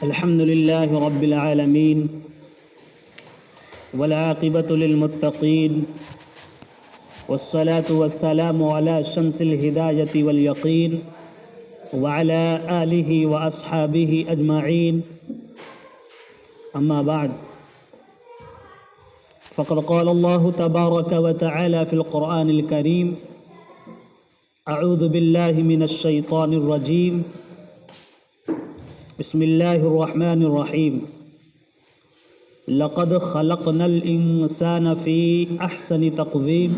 الحمد لله رب العالمين والعاقبة للمتقين والصلاة والسلام على شمس الهداية واليقين وعلى آله وأصحابه أجمعين. أما بعد، فقد قال الله تبارك وتعالى في القرآن الكريم: أعوذ بالله من الشيطان الرجيم، بسم الله الرحمن الرحيم. لقد خلقنا الإنسان في أحسن تقويم.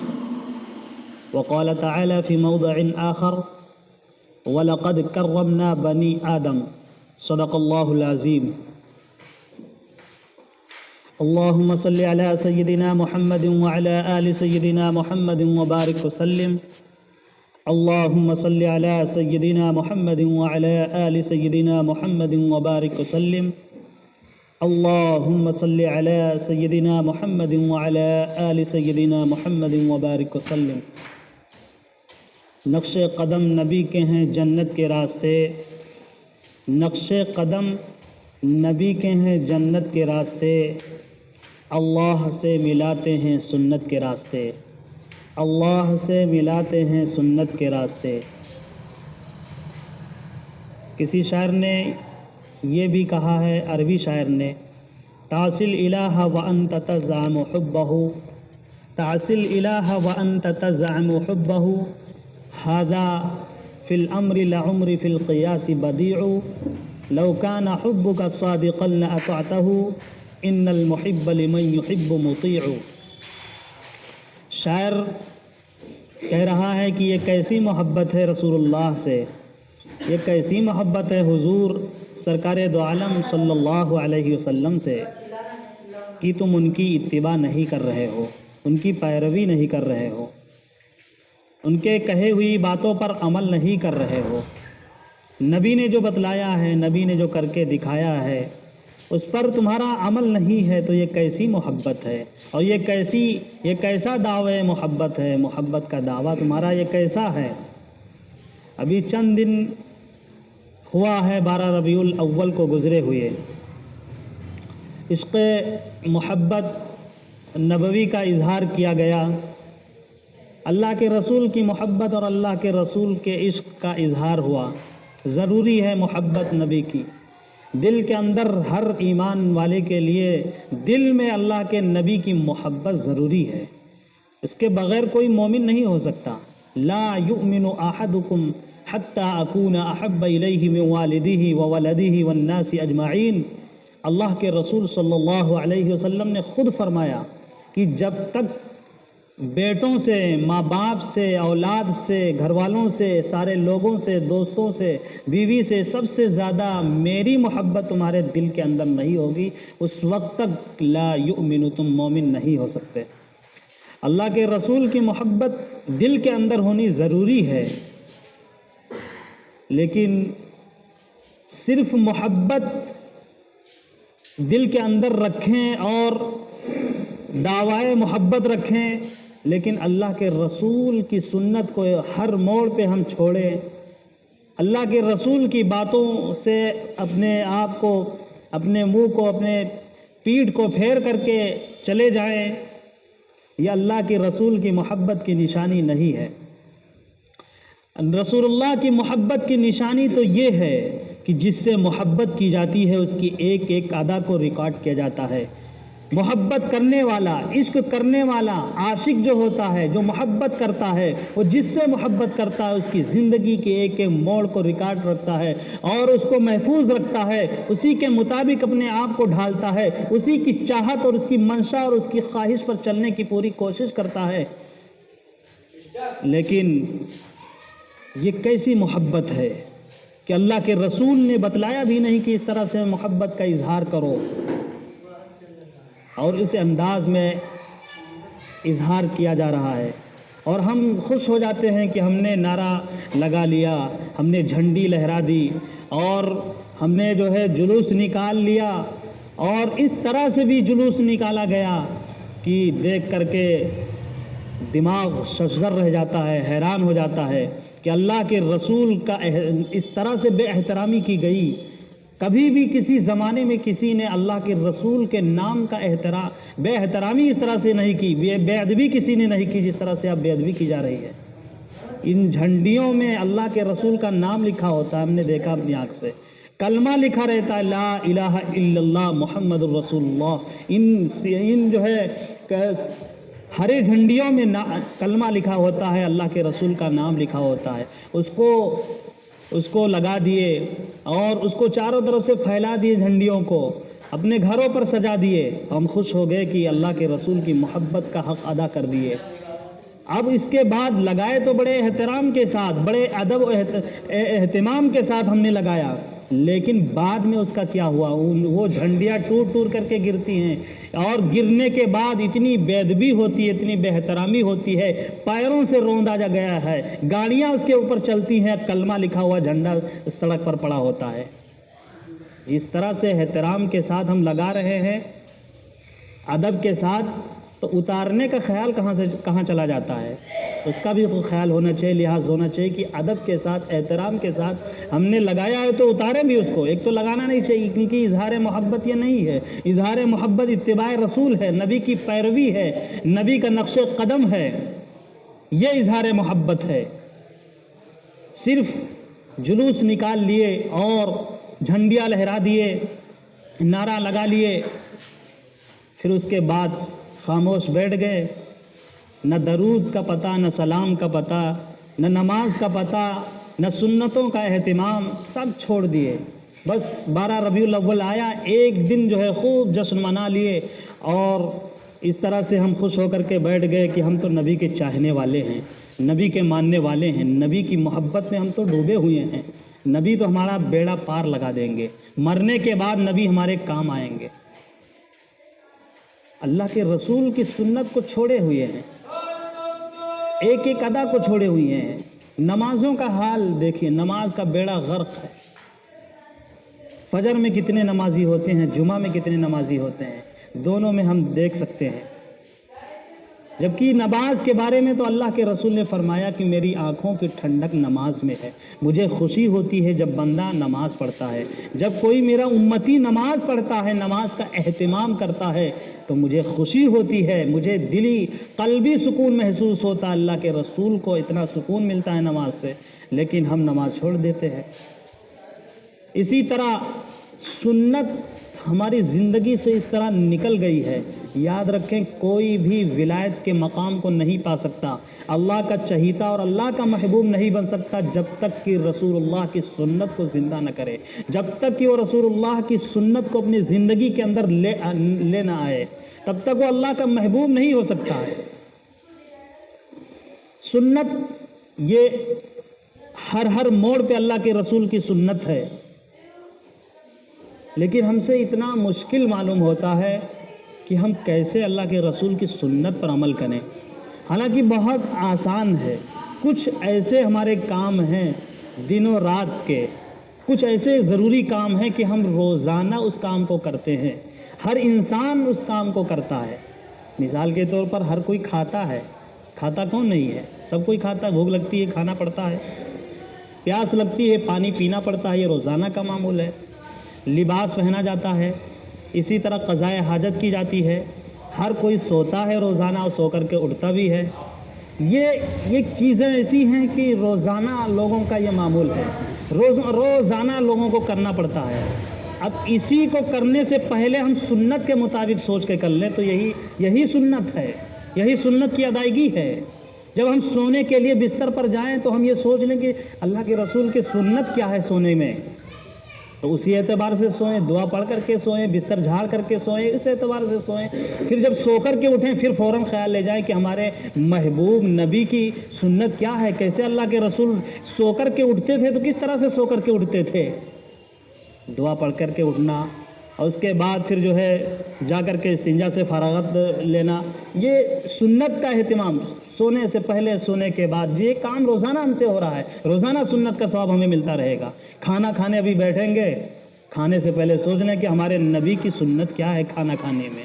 وقال تعالى في موضع آخر: وَلَقَدْ كَرَّمْنَا بَنِي آدم. صدق اللہ العظیم. اللهم صل على سيدنا محمد وعلى آل سيدنا محمد وبارك وسلم. اللهم صل على سيدنا محمد وعلى آل سيدنا محمد وبارك وسلم. اللهم صل على سيدنا محمد وعلى آل سيدنا محمد وبارك وسلم. نقش قدم نبی کے ہیں جنت کے راستے، نقش قدم نبی کے ہیں جنت کے راستے، اللہ سے ملاتے ہیں سنت کے راستے، اللہ سے ملاتے ہیں سنت کے راستے. کسی شاعر نے یہ بھی کہا ہے، عربی شاعر نے: تعصل الہ وانت تزعم حبہ، تعصل الہ وانت تزعم حبہ، هذا في الأمر لعمر في القياس بديع، لو كان حبك صادقا لأطعته، إن المحب لمن يحب مطيع. شاعر کہہ رہا ہے کہ یہ کیسی محبت ہے رسول اللہ سے، یہ کیسی محبت ہے حضور سرکار دو عالم صلی اللہ علیہ وسلم سے کہ تم ان کی اتباع نہیں کر رہے ہو، ان کی پیروی نہیں کر رہے ہو، ان کے کہے ہوئی باتوں پر عمل نہیں کر رہے ہو. نبی نے جو بتلایا ہے، نبی نے جو کر کے دکھایا ہے، اس پر تمہارا عمل نہیں ہے، تو یہ کیسی محبت ہے، اور یہ کیسا دعوی محبت ہے، محبت کا دعویٰ تمہارا یہ کیسا ہے. ابھی چند دن ہوا ہے 12 ربیع الاول کو گزرے ہوئے. عشق محبت نبوی کا اظہار کیا گیا، اللہ کے رسول کی محبت اور اللہ کے رسول کے عشق کا اظہار ہوا. ضروری ہے محبت نبی کی، دل کے اندر ہر ایمان والے کے لیے دل میں اللہ کے نبی کی محبت ضروری ہے، اس کے بغیر کوئی مومن نہیں ہو سکتا. لا یؤمن احدکم حتی اکون احب الیہ من والدہ وولدہ والناس اجمعین. اللہ کے رسول صلی اللہ علیہ وسلم نے خود فرمایا کہ جب تک بیٹوں سے، ماں باپ سے، اولاد سے، گھر والوں سے، سارے لوگوں سے، دوستوں سے، بیوی سے، سب سے زیادہ میری محبت تمہارے دل کے اندر نہیں ہوگی، اس وقت تک لا یؤمن، تم مومن نہیں ہو سکتے. اللہ کے رسول کی محبت دل کے اندر ہونی ضروری ہے، لیکن صرف محبت دل کے اندر رکھیں اور دعوی محبت رکھیں، لیکن اللہ کے رسول کی سنت کو ہر موڑ پہ ہم چھوڑیں، اللہ کے رسول کی باتوں سے اپنے آپ کو، اپنے منہ کو، اپنے پیٹھ کو پھیر کر کے چلے جائیں، یہ اللہ کے رسول کی محبت کی نشانی نہیں ہے. رسول اللہ کی محبت کی نشانی تو یہ ہے کہ جس سے محبت کی جاتی ہے اس کی ایک ایک ادا کو ریکارڈ کیا جاتا ہے. محبت کرنے والا، عشق کرنے والا عاشق جو ہوتا ہے، جو محبت کرتا ہے، وہ جس سے محبت کرتا ہے اس کی زندگی کے ایک ایک موڑ کو ریکارڈ رکھتا ہے اور اس کو محفوظ رکھتا ہے، اسی کے مطابق اپنے آپ کو ڈھالتا ہے، اسی کی چاہت اور اس کی منشا اور اس کی خواہش پر چلنے کی پوری کوشش کرتا ہے. لیکن یہ کیسی محبت ہے کہ اللہ کے رسول نے بتلایا بھی نہیں کہ اس طرح سے محبت کا اظہار کرو، اور اس انداز میں اظہار کیا جا رہا ہے. اور ہم خوش ہو جاتے ہیں کہ ہم نے نعرہ لگا لیا، ہم نے جھنڈی لہرا دی، اور ہم نے جو ہے جلوس نکال لیا، اور اس طرح سے بھی جلوس نکالا گیا کہ دیکھ کر کے دماغ ششدر رہ جاتا ہے، حیران ہو جاتا ہے کہ اللہ کے رسول کا اس طرح سے بے احترامی کی گئی کبھی بھی کسی زمانے میں کسی نے اللہ کے رسول کے نام کا بے احترامی اس طرح سے نہیں کی، بے ادبی کسی نے نہیں کی جس طرح سے اب بے ادبی کی جا رہی ہے۔ ان جھنڈیوں میں اللہ کے رسول کا نام لکھا ہوتا ہے، ہم نے دیکھا اپنی آنکھ سے، کلمہ لکھا رہتا ہے لا الہ الا اللہ محمد الرسول اللہ۔ ان جو ہے ہرے جھنڈیوں میں کلمہ لکھا ہوتا ہے، اللہ کے رسول کا نام لکھا ہوتا ہے، اس کو لگا دیے اور اس کو چاروں طرف سے پھیلا دیے، جھنڈیوں کو اپنے گھروں پر سجا دیے، ہم خوش ہو گئے کہ اللہ کے رسول کی محبت کا حق ادا کر دیے۔ اب اس کے بعد لگائے تو بڑے احترام کے ساتھ، بڑے ادب و اہتمام کے ساتھ ہم نے لگایا، لیکن بعد میں اس کا کیا ہوا؟ وہ جھنڈیاں ٹوٹ ٹوٹ کر کے گرتی ہیں، اور گرنے کے بعد اتنی بے ادبی ہوتی ہے، اتنی بے احترامی ہوتی ہے، پیروں سے روندا جا گیا ہے، گاڑیاں اس کے اوپر چلتی ہیں، کلمہ لکھا ہوا جھنڈا سڑک پر پڑا ہوتا ہے۔ اس طرح سے احترام کے ساتھ ہم لگا رہے ہیں، ادب کے ساتھ، تو اتارنے کا خیال کہاں چلا جاتا ہے؟ اس کا بھی خیال ہونا چاہیے، لحاظ ہونا چاہیے کہ ادب کے ساتھ، احترام کے ساتھ ہم نے لگایا ہے تو اتاریں بھی اس کو۔ ایک تو لگانا نہیں چاہیے، کیونکہ اظہار محبت یہ نہیں ہے، اظہار محبت اتباع رسول ہے، نبی کی پیروی ہے، نبی کا نقش قدم ہے، یہ اظہار محبت ہے۔ صرف جلوس نکال لیے اور جھنڈیاں لہرا دیے، نعرہ لگا لیے، پھر اس کے بعد خاموش بیٹھ گئے، نہ درود کا پتہ، نہ سلام کا پتہ، نہ نماز کا پتہ، نہ سنتوں کا اہتمام، سب چھوڑ دیے۔ بس 12 ربیع الاول آیا، ایک دن جو ہے خوب جشن منا لیے، اور اس طرح سے ہم خوش ہو کر کے بیٹھ گئے کہ ہم تو نبی کے چاہنے والے ہیں، نبی کے ماننے والے ہیں، نبی کی محبت میں ہم تو ڈوبے ہوئے ہیں، نبی تو ہمارا بیڑا پار لگا دیں گے، مرنے کے بعد نبی ہمارے کام آئیں گے۔ اللہ کے رسول کی سنت کو چھوڑے ہوئے ہیں، ایک ایک ادا کو چھوڑے ہوئے ہیں۔ نمازوں کا حال دیکھیے، نماز کا بیڑا غرق ہے۔ فجر میں کتنے نمازی ہوتے ہیں، جمعہ میں کتنے نمازی ہوتے ہیں، دونوں میں ہم دیکھ سکتے ہیں۔ جبکہ نماز کے بارے میں تو اللہ کے رسول نے فرمایا کہ میری آنکھوں کی ٹھنڈک نماز میں ہے، مجھے خوشی ہوتی ہے جب بندہ نماز پڑھتا ہے، جب کوئی میرا امتی نماز پڑھتا ہے، نماز کا اہتمام کرتا ہے تو مجھے خوشی ہوتی ہے، مجھے دلی قلبی سکون محسوس ہوتا ہے۔ اللہ کے رسول کو اتنا سکون ملتا ہے نماز سے، لیکن ہم نماز چھوڑ دیتے ہیں۔ اسی طرح سنت ہماری زندگی سے اس طرح نکل گئی ہے، یاد رکھیں کوئی بھی ولایت کے مقام کو نہیں پا سکتا، اللہ کا چہیتا اور اللہ کا محبوب نہیں بن سکتا جب تک کہ رسول اللہ کی سنت کو زندہ نہ کرے، جب تک کہ وہ رسول اللہ کی سنت کو اپنی زندگی کے اندر لے نہ آئے، تب تک وہ اللہ کا محبوب نہیں ہو سکتا ہے۔ سنت یہ ہر موڑ پہ اللہ کے رسول کی سنت ہے، لیکن ہم سے اتنا مشکل معلوم ہوتا ہے کہ ہم کیسے اللہ کے رسول کی سنت پر عمل کریں، حالانکہ بہت آسان ہے۔ کچھ ایسے ہمارے کام ہیں دن و رات کے، کچھ ایسے ضروری کام ہیں کہ ہم روزانہ اس کام کو کرتے ہیں، ہر انسان اس کام کو کرتا ہے۔ مثال کے طور پر ہر کوئی کھاتا ہے، کھاتا کون نہیں ہے، سب کوئی کھاتا ہے، بھوک لگتی ہے کھانا پڑتا ہے، پیاس لگتی ہے پانی پینا پڑتا ہے، یہ روزانہ کا معمول ہے۔ لباس پہنا جاتا ہے، اسی طرح قضاء حاجت کی جاتی ہے، ہر کوئی سوتا ہے روزانہ اور سو کر کے اٹھتا بھی ہے۔ یہ چیزیں ایسی ہیں کہ روزانہ لوگوں کا یہ معمول ہے، روزانہ لوگوں کو کرنا پڑتا ہے۔ اب اسی کو کرنے سے پہلے ہم سنت کے مطابق سوچ کے کر لیں تو یہی سنت ہے، یہی سنت کی ادائیگی ہے۔ جب ہم سونے کے لیے بستر پر جائیں تو ہم یہ سوچ لیں کہ اللہ کے رسول کی سنت کیا ہے سونے میں، تو اسی اعتبار سے سوئیں، دعا پڑھ کر کے سوئیں، بستر جھاڑ کر کے سوئیں، اس اعتبار سے سوئیں۔ پھر جب سو کر کے اٹھیں پھر فوراً خیال لے جائیں کہ ہمارے محبوب نبی کی سنت کیا ہے، کیسے اللہ کے رسول سو کر کے اٹھتے تھے، تو کس طرح سے سو کر کے اٹھتے تھے۔ دعا پڑھ کر کے اٹھنا اور اس کے بعد پھر جو ہے جا کر کے استنجا سے فراغت لینا، یہ سنت کا اہتمام، سونے سے پہلے سونے کے بعد، یہ کام روزانہ ہم سے ہو رہا ہے، روزانہ سنت کا ثواب ہمیں ملتا رہے گا۔ کھانا کھانے ابھی بیٹھیں گے، کھانے سے پہلے سوچنا کہ ہمارے نبی کی سنت کیا ہے کھانا کھانے میں،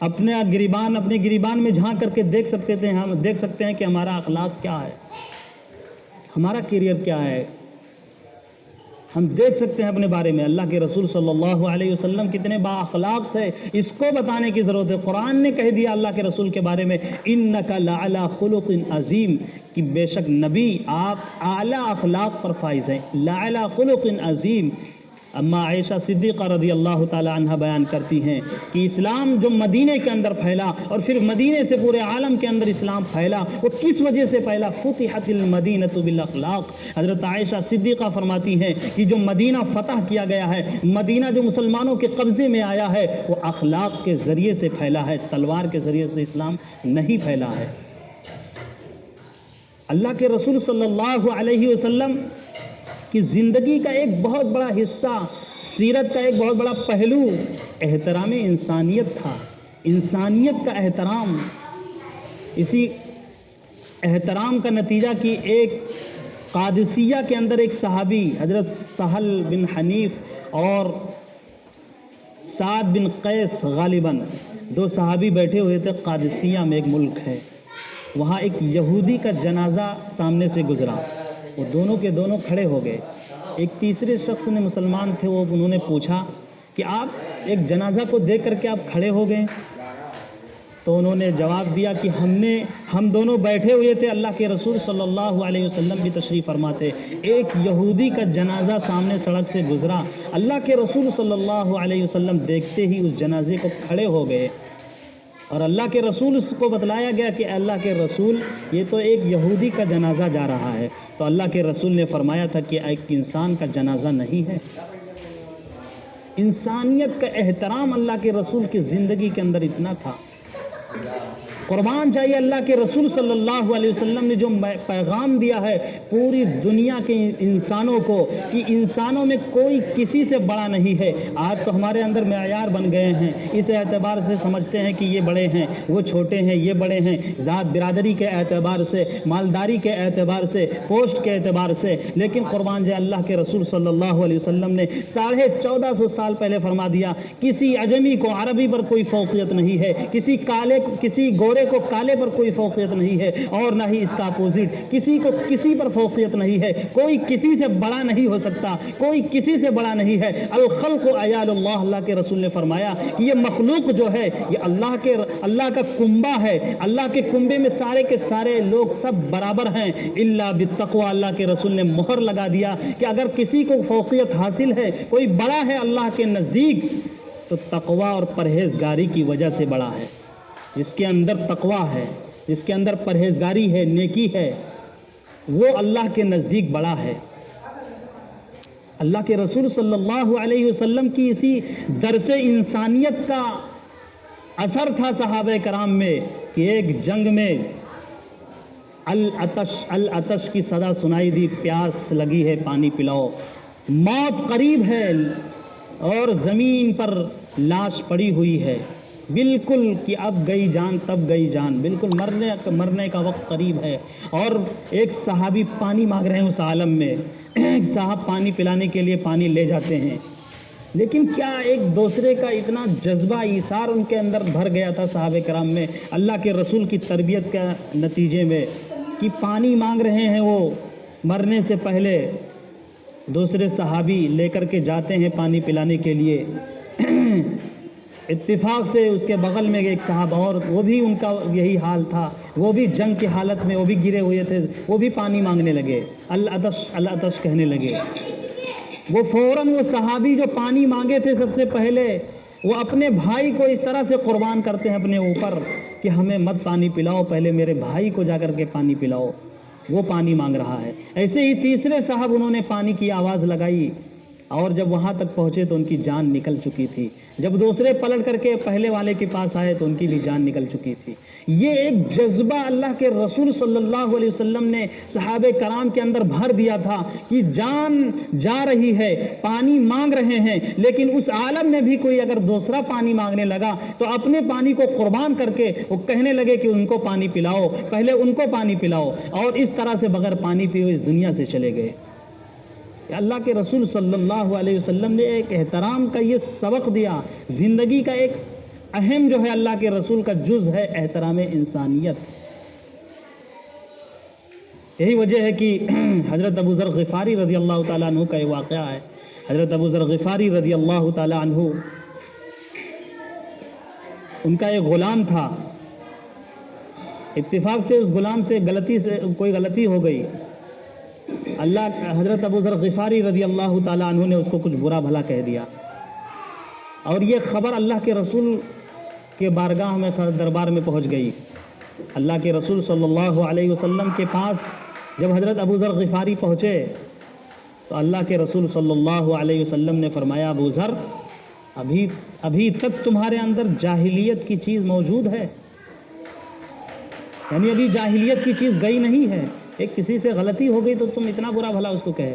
اپنے گریبان میں جھانک کر کے دیکھ سکتے ہیں کہ ہمارا اخلاق کیا ہے، ہمارا کیریئر کیا ہے. ہم دیکھ سکتے ہیں اپنے بارے میں. اللہ کے رسول صلی اللہ علیہ وسلم کتنے با اخلاق تھے، اس کو بتانے کی ضرورت ہے. قرآن نے کہہ دیا اللہ کے رسول کے بارے میں انک لعلی خلق عظیم، کہ بے شک نبی آپ اعلیٰ اخلاق پر فائز ہیں. لعلی خلق عظیم. اما عائشہ صدیقہ رضی اللہ تعالی عنہ بیان کرتی ہیں کہ اسلام جو مدینہ کے اندر پھیلا اور پھر مدینہ سے پورے عالم کے اندر اسلام پھیلا، وہ کس وجہ سے پھیلا؟ فتحت المدینہ بالاخلاق. حضرت عائشہ صدیقہ فرماتی ہیں کہ جو مدینہ فتح کیا گیا ہے، مدینہ جو مسلمانوں کے قبضے میں آیا ہے، وہ اخلاق کے ذریعے سے پھیلا ہے، تلوار کے ذریعے سے اسلام نہیں پھیلا ہے. اللہ کے رسول صلی اللہ علیہ وسلم کی زندگی کا ایک بہت بڑا حصہ، سیرت کا ایک بہت بڑا پہلو احترام انسانیت تھا. انسانیت کا احترام. اسی احترام کا نتیجہ کہ ایک قادسیہ کے اندر ایک صحابی حضرت سہل بن حنیف اور سعد بن قیس، غالباً دو صحابی بیٹھے ہوئے تھے. قادسیہ میں ایک ملک ہے، وہاں ایک یہودی کا جنازہ سامنے سے گزرا. وہ دونوں کے دونوں کھڑے ہو گئے. ایک تیسرے شخص نے، مسلمان تھے وہ، انہوں نے پوچھا کہ آپ ایک جنازہ کو دیکھ کر کے آپ کھڑے ہو گئے؟ تو انہوں نے جواب دیا کہ ہم دونوں بیٹھے ہوئے تھے، اللہ کے رسول صلی اللہ علیہ وسلم بھی تشریف فرما تھے. ایک یہودی کا جنازہ سامنے سڑک سے گزرا، اللہ کے رسول صلی اللہ علیہ وسلم دیکھتے ہی اس جنازے کو کھڑے ہو گئے. اور اللہ کے رسول اس کو بتلایا گیا کہ اللہ کے رسول یہ تو ایک یہودی کا جنازہ جا رہا ہے. تو اللہ کے رسول نے فرمایا تھا کہ ایک انسان کا جنازہ نہیں ہے. انسانیت کا احترام اللہ کے رسول کی زندگی کے اندر اتنا تھا. قربان جائیے اللہ کے رسول صلی اللہ علیہ وسلم نے جو پیغام دیا ہے پوری دنیا کے انسانوں کو کہ انسانوں میں کوئی کسی سے بڑا نہیں ہے. آج تو ہمارے اندر معیار بن گئے ہیں، اس اعتبار سے سمجھتے ہیں کہ یہ بڑے ہیں، وہ چھوٹے ہیں، یہ بڑے ہیں، ذات برادری کے اعتبار سے، مالداری کے اعتبار سے، پوسٹ کے اعتبار سے. لیکن قربان جائے اللہ کے رسول صلی اللہ علیہ وسلم نے 1450 سال پہلے فرما دیا کسی عجمی کو عربی پر کوئی فوقیت نہیں ہے، کسی گورے کو کالے پر کوئی فوقیت نہیں ہے، اور نہ ہی اس کا اپوزٹ کسی کو کسی پر فوقیت نہیں ہے. کوئی کسی سے بڑا نہیں ہو سکتا، کوئی کسی سے بڑا نہیں ہے. الخلق عیال اللہ، اللہ کے رسول نے فرمایا کہ یہ مخلوق جو ہے یہ اللہ کا کنبہ ہے. اللہ کے کنبے میں سارے کے سارے لوگ سب برابر ہیں الا بالتقوی. اللہ کے رسول نے مہر لگا دیا کہ اگر کسی کو فوقیت حاصل ہے، کوئی بڑا ہے اللہ کے نزدیک، تو تقوی اور پرہیزگاری کی وجہ سے بڑا ہے. جس کے اندر تقوی ہے، جس کے اندر پرہیزگاری ہے، نیکی ہے، وہ اللہ کے نزدیک بڑا ہے. اللہ کے رسول صلی اللہ علیہ وسلم کی اسی درس انسانیت کا اثر تھا صحابہ کرام میں کہ ایک جنگ میں العطش کی صدا سنائی دی، پیاس لگی ہے، پانی پلاؤ. موت قریب ہے اور زمین پر لاش پڑی ہوئی ہے، بالکل کہ اب گئی جان تب گئی جان، بالکل مرنے کا وقت قریب ہے. اور ایک صحابی پانی مانگ رہے ہیں اس عالم میں. ایک صاحب پانی پلانے کے لیے پانی لے جاتے ہیں، لیکن کیا ایک دوسرے کا اتنا جذبہ ایثار ان کے اندر بھر گیا تھا صحابہ کرام میں اللہ کے رسول کی تربیت کے نتیجے میں کہ پانی مانگ رہے ہیں وہ مرنے سے پہلے. دوسرے صحابی لے کر کے جاتے ہیں پانی پلانے کے لیے. اتفاق سے اس کے بغل میں ایک صاحب اور وہ بھی ان کا یہی حال تھا، وہ بھی جنگ کی حالت میں، وہ بھی گرے ہوئے تھے، وہ بھی پانی مانگنے لگے، العطش کہنے لگے. وہ فوراً وہ صحابی جو پانی مانگے تھے سب سے پہلے، وہ اپنے بھائی کو اس طرح سے قربان کرتے ہیں اپنے اوپر کہ ہمیں مت پانی پلاؤ، پہلے میرے بھائی کو جا کر کے پانی پلاؤ، وہ پانی مانگ رہا ہے. ایسے ہی تیسرے صاحب انہوں نے پانی کی آواز لگائی اور جب وہاں تک پہنچے تو ان کی جان نکل چکی تھی. جب دوسرے پلٹ کر کے پہلے والے کے پاس آئے تو ان کی بھی جان نکل چکی تھی. یہ ایک جذبہ اللہ کے رسول صلی اللہ علیہ وسلم نے صحابہ کرام کے اندر بھر دیا تھا کہ جان جا رہی ہے، پانی مانگ رہے ہیں، لیکن اس عالم میں بھی کوئی اگر دوسرا پانی مانگنے لگا تو اپنے پانی کو قربان کر کے وہ کہنے لگے کہ ان کو پانی پلاؤ، پہلے ان کو پانی پلاؤ، اور اس طرح سے بغیر پانی پیے اس دنیا سے چلے گئے. اللہ کے رسول صلی اللہ علیہ وسلم نے ایک احترام کا یہ سبق دیا، زندگی کا ایک اہم جو ہے اللہ کے رسول کا جز ہے احترام انسانیت. یہی وجہ ہے کہ حضرت ابو ذر غفاری رضی اللہ تعالیٰ عنہ کا یہ واقعہ ہے. حضرت ابو ذر غفاری رضی اللہ تعالیٰ عنہ، ان کا ایک غلام تھا. اتفاق سے اس غلام سے کوئی غلطی ہو گئی. حضرت ابو ذر غفاری رضی اللہ تعالیٰ عنہ نے اس کو کچھ برا بھلا کہہ دیا، اور یہ خبر اللہ کے رسول کے بارگاہ میں دربار میں پہنچ گئی. اللہ کے رسول صلی اللہ علیہ وسلم کے پاس جب حضرت ابو ذر غفاری پہنچے تو اللہ کے رسول صلی اللہ علیہ وسلم نے فرمایا، ابو ذر، ابھی تک تمہارے اندر جاہلیت کی چیز موجود ہے، یعنی ابھی جاہلیت کی چیز گئی نہیں ہے. ایک کسی سے غلطی ہو گئی تو تم اتنا برا بھلا اس کو کہے.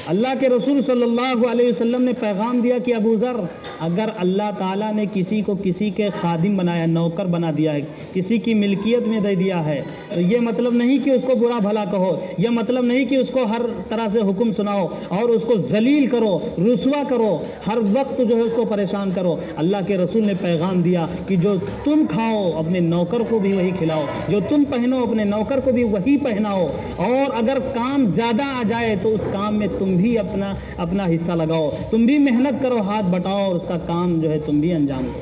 اللہ کے رسول صلی اللہ علیہ وسلم نے پیغام دیا کہ ابو ذر، اگر اللہ تعالیٰ نے کسی کو کسی کے خادم بنایا، نوکر بنا دیا ہے، کسی کی ملکیت میں دے دیا ہے، تو یہ مطلب نہیں کہ اس کو برا بھلا کہو، یہ مطلب نہیں کہ اس کو ہر طرح سے حکم سناؤ اور اس کو ذلیل کرو، رسوا کرو، ہر وقت جو ہے اس کو پریشان کرو. اللہ کے رسول نے پیغام دیا کہ جو تم کھاؤ اپنے نوکر کو بھی وہی کھلاؤ، جو تم پہنو اپنے نوکر کو بھی وہی پہناؤ، اور اگر کام زیادہ آ جائے تو اس کام میں تم بھی اپنا حصہ لگاؤ، تم بھی محنت کرو، ہاتھ بٹاؤ اور اس کا کام جو ہے تم بھی انجام دو.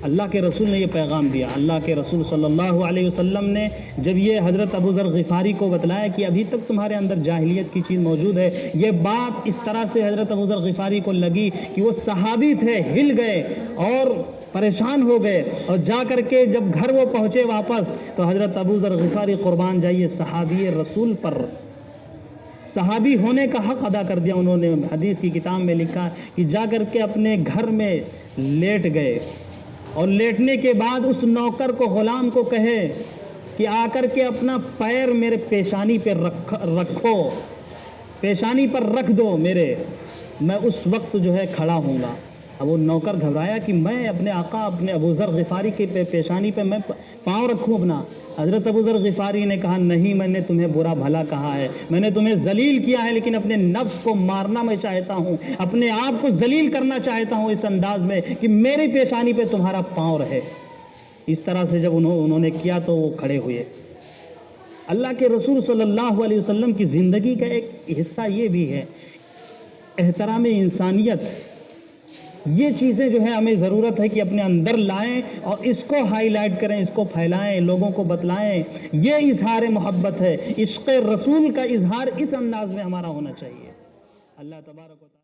اللہ کے رسول نے یہ پیغام دیا. اللہ کے رسول صلی اللہ علیہ وسلم نے جب یہ حضرت ابو ذر غفاری کو بتلایا کہ ابھی تک تمہارے اندر جاہلیت کی چیز موجود ہے، یہ بات اس طرح سے حضرت ابو ذر غفاری کو لگی کہ وہ صحابی تھے، ہل گئے اور پریشان ہو گئے. اور جا کر کے جب گھر وہ پہنچے واپس تو حضرت ابو ذر غفاری قربان جائیے صحابی رسول پر صحابی ہونے کا حق ادا کر دیا. انہوں نے حدیث کی کتاب میں لکھا کہ جا کر کے اپنے گھر میں لیٹ گئے، اور لیٹنے کے بعد اس نوکر کو، غلام کو کہے کہ آ کر کے اپنا پیر میرے پیشانی پہ رکھو، پیشانی پر رکھ دو میرے، میں اس وقت جو ہے کھڑا ہوں گا. اب وہ نوکر گھبرایا کہ میں اپنے آقا، اپنے ابو ذر غفاری کے پیشانی پہ میں پاؤں رکھوں اپنا. حضرت ابو ذر غفاری نے کہا، نہیں، میں نے تمہیں برا بھلا کہا ہے، میں نے تمہیں ذلیل کیا ہے، لیکن اپنے نفس کو مارنا میں چاہتا ہوں، اپنے آپ کو ذلیل کرنا چاہتا ہوں اس انداز میں کہ میری پیشانی پہ تمہارا پاؤں رہے. اس طرح سے جب انہوں نے کیا تو وہ کھڑے ہوئے. اللہ کے رسول صلی اللہ علیہ وسلم کی زندگی کا ایک حصہ یہ بھی ہے احترام انسانیت. یہ چیزیں جو ہے ہمیں ضرورت ہے کہ اپنے اندر لائیں اور اس کو ہائی لائٹ کریں، اس کو پھیلائیں، لوگوں کو بتلائیں. یہ اظہار محبت ہے. عشق رسول کا اظہار اس انداز میں ہمارا ہونا چاہیے. اللہ تبارک و تعالی